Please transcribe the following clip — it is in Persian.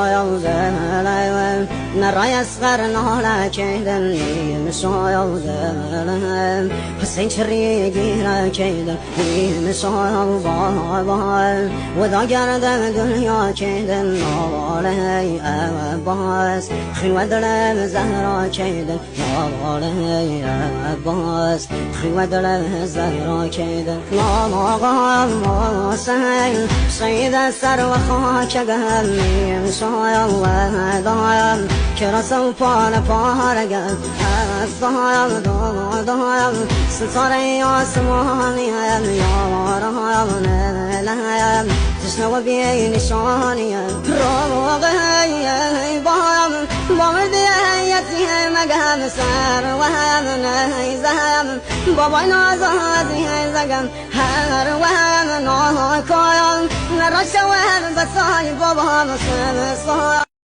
شايل زملهم نراي أصغر نهلا كيدن مشايل زملهم حسين شريقي را كيدن مشايل بابا وذا قردم دنيا كيدن نوالي أباس خين ودلم زهرا كيدن نوالي أباس خين ودلم زهرا كيدن نوالي سهل سيد السر وخاك قهمي شايل ودايم كرسو فانا فارقم الضايم ضايم ستاري عسماني يا رايم نلايم تشنو بيني شاني روغي بايم بامدي يتي مقام سر وهم نيزم بابا نازازي زقم هر وهم ناكايم نرشوهم بساي بابا مسلم